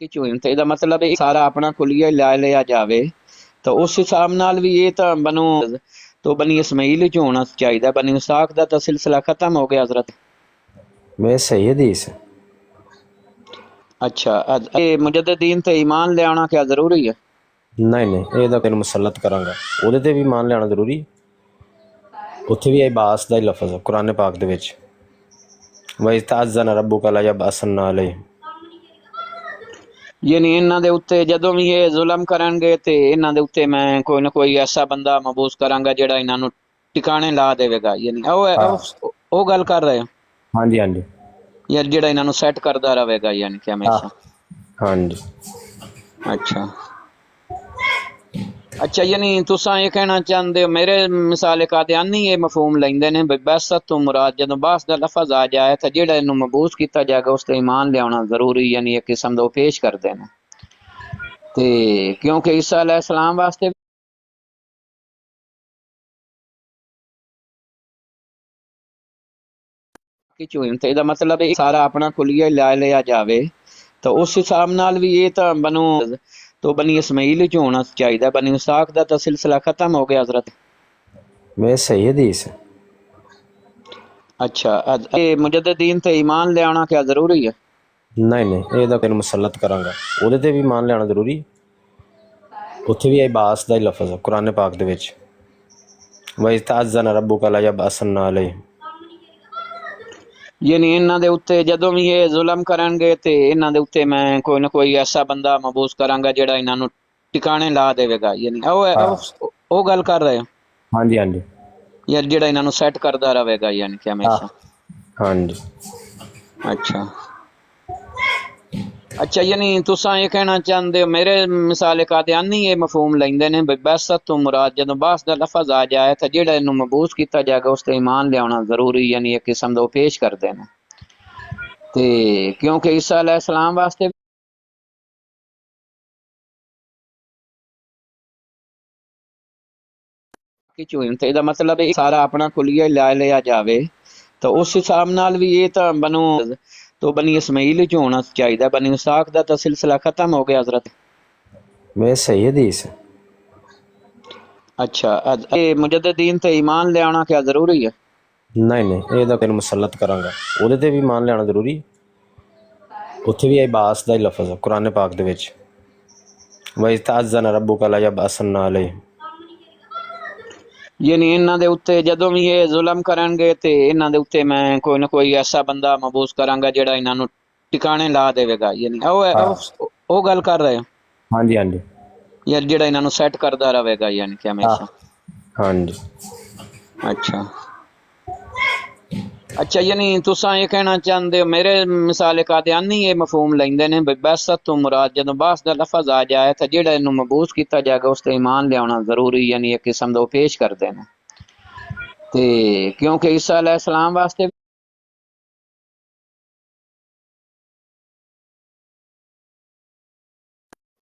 ਕਿ ਚੋਣ ਤੇ ਇਹਦਾ ਮਤਲਬ ਇਹ ਸਾਰਾ ਆਪਣਾ ਕੁਲੀਆ ਲੈ ਲਿਆ ਜਾਵੇ ਤਾਂ ਉਸ ਹਿਸਾਬ ਨਾਲ ਵੀ ਇਹ ਤਾਂ ਬਨੂ ਤੋਂ ਬਨੀ ਇਸਮਾਈਲ ਹੀ ਹੋਣਾ ਚਾਹੀਦਾ। ਬਨੀ ਇਸਾਕ ਦਾ ਤਾਂ ਸਿਲਸਿਲਾ ਖਤਮ ਹੋ ਗਿਆ ਹਜ਼ਰਤ। मैं सही हदीस है। अच्छा ਇਹ ਮੁਜੱਦਦੀਨ ਤੇ ਈਮਾਨ ਲਿਆਉਣਾ ਕਿਆ ਜ਼ਰੂਰੀ ਹੈ? नहीं नहीं ये तेन मुसलत करांगा ਉਹਦੇ ਤੇ ਵੀ मान ਲਿਆਣਾ ਜ਼ਰੂਰੀ। ਉੱਥੇ ਵੀ ਇਬਾਸ ਦਾ ਹੀ ਲਫ਼ਜ਼ ਹੈ ਕੁਰਾਨ ਪਾਕ ਦੇ ਵਿੱਚ, ਵਇਜ਼ਤਅਜ਼ਨ ਰੱਬੁਕ ਲਾ ਯਬਅਸਨ ਅਲੈਹਿਮ। ਯਾਨੀ ਇਹਨਾਂ ਦੇ ਉੱਤੇ ਜਦੋਂ ਵੀ ਇਹ ਜ਼ੁਲਮ ਕਰਨਗੇ ਤੇ ਇਹਨਾਂ ਦੇ ਉੱਤੇ ਮੈਂ ਕੋਈ ਨਾ ਕੋਈ ਐਸਾ ਬੰਦਾ ਮਬੂਸ ਕਰਾਂਗਾ ਜਿਹੜਾ ਇਹਨਾਂ ਨੂੰ ਟਿਕਾਣੇ ਲਾ ਦੇਵੇਗਾ। ਯਾਨੀ ਉਹ ਗੱਲ ਕਰ ਰਹੇ ਹੋ? ਹਾਂਜੀ ਹਾਂਜੀ ਯਾਰ ਜਿਹੜਾ ਇਹਨਾਂ ਨੂੰ ਸੈੱਟ ਕਰਦਾ ਰਹੇਗਾ ਯਾਨੀ ਕਿ ਹਮੇਸ਼ਾ। ਹਾਂਜੀ अच्छा अच्छा यानी तुसा ये कहना चाहते हो मेरे मिसाल कादियानी ये मफहूम लेंदे ने बई बैसत तो मुराद जदों बास दा लफज आ जाए तो जेड़ा इनू मबूस किया जाएगा उस ते ईमान लियाना जरूरी यानी एक किस्म दा पेश करदे ने ते क्योंकि ईसा अलैहिस्सलाम वास्ते कि चोन ते दा मतलब सारा अपना कुलिया ला लिया जावे तो उस हिसाब नाल भी ये तो बनु तो बनी इस्माइल ही होना चाहिए। बनी इसाक दा तो सिलसिला खत्म हो गया हजरत। मैं सही हदीस है। अच्छा ये मुजद्दिदीन ते ईमान लियाना क्या जरूरी है? नहीं नहीं ये तेन मुसलत करांगा ਉਹਦੇ ਤੇ ਵੀ मान ਲਿਆਣਾ ਜ਼ਰੂਰੀ। ਉੱਥੇ ਵੀ ਇਬਾਸ ਦਾ ਹੀ ਲਫ਼ਜ਼ ਹੈ ਕੁਰਾਨ ਪਾਕ ਦੇ ਵਿੱਚ, ਵਇਜ਼ਤਅਜ਼ਨ ਰੱਬੁਕ ਲਾ ਯਬਅਸਨ ਅਲੈਹਿਮ। ਯਾਨੀ ਇਹਨਾਂ ਦੇ ਉੱਤੇ ਜਦੋਂ ਵੀ ਇਹ ਜ਼ੁਲਮ ਕਰਨਗੇ ਤੇ ਇਹਨਾਂ ਦੇ ਉੱਤੇ ਮੈਂ ਕੋਈ ਨਾ ਕੋਈ ਐਸਾ ਬੰਦਾ ਮਬੂਸ ਕਰਾਂਗਾ ਜਿਹੜਾ ਇਹਨਾਂ ਨੂੰ ਟਿਕਾਣੇ ਲਾ ਦੇਵੇਗਾ। ਯਾਨੀ ਉਹ ਗੱਲ ਕਰ ਰਹੇ ਹੋ? ਹਾਂਜੀ ਹਾਂਜੀ ਯਾਰ ਜਿਹੜਾ ਇਹਨਾਂ ਨੂੰ ਸੈੱਟ ਕਰਦਾ ਰਹੇਗਾ ਯਾਨੀ ਕਿ ਹਮੇਸ਼ਾ। ਹਾਂਜੀ अच्छा अच्छा यानी तुसा ये कहना चाहते हो मेरे मिसाल कादियानी ये मफहूम लेंदे ने बई बैसत तो मुराद जदों बास दा लफज आ जाए तो जेड़ा इनू मबूस किया जाएगा उस ते ईमान लियाना जरूरी यानी एक किस्म दा पेश करदे ने ते क्योंकि ईसा अलैहिस्सलाम वास्ते कि चोन ते दा मतलब सारा अपना कुलिया ला लिया जावे तो उस हिसाब नाल भी ये तो बनु तो बनी इस्माइल ही होना चाहिए। बनी इसाक दा तो सिलसिला खत्म हो गया हजरत। मैं सही हदीस है। अच्छा ये मुजद्दिदीन ते ईमान लियाना क्या जरूरी है? नहीं नहीं ये तेन मुसलत करांगा ਉਹਦੇ ਤੇ ਵੀ मान ਲਿਆਣਾ ਜ਼ਰੂਰੀ। ਉੱਥੇ ਵੀ ਇਬਾਸ ਦਾ ਹੀ ਲਫ਼ਜ਼ ਹੈ ਕੁਰਾਨ ਪਾਕ ਦੇ ਵਿੱਚ, ਵਇਜ਼ਤਅਜ਼ਨ ਰੱਬੁਕ ਲਾ ਯਬਅਸਨ ਅਲੈਹਿਮ। ਯਾਨੀ ਇਹਨਾਂ ਦੇ ਉੱਤੇ ਜਦੋਂ ਵੀ ਇਹ ਜ਼ੁਲਮ ਕਰਨਗੇ ਤੇ ਇਹਨਾਂ ਦੇ ਉੱਤੇ ਮੈਂ ਕੋਈ ਨਾ ਕੋਈ ਐਸਾ ਬੰਦਾ ਮਬੂਸ ਕਰਾਂਗਾ ਜਿਹੜਾ ਇਹਨਾਂ ਨੂੰ ਟਿਕਾਣੇ ਲਾ ਦੇਵੇਗਾ। ਯਾਨੀ ਉਹ ਗੱਲ ਕਰ ਰਹੇ ਹੋ? ਹਾਂਜੀ ਹਾਂਜੀ ਯਾਰ ਜਿਹੜਾ ਇਹਨਾਂ ਨੂੰ ਸੈੱਟ ਕਰਦਾ ਰਹੇਗਾ ਯਾਨੀ ਕਿ ਹਮੇਸ਼ਾ। ਹਾਂਜੀ अच्छा अच्छा यानी तुसा ये कहना चाहते हो मेरे मिसाल कादियानी ये मफहूम लेंदे ने बई बैसत तो मुराद जदों बास दा लफज आ जाए तो जेड़ा इनू मबूस किया जाएगा उस ते ईमान लियाना जरूरी यानी एक किस्म दा पेश करदे ने ते क्योंकि ईसा अलैहिस्सलाम वास्ते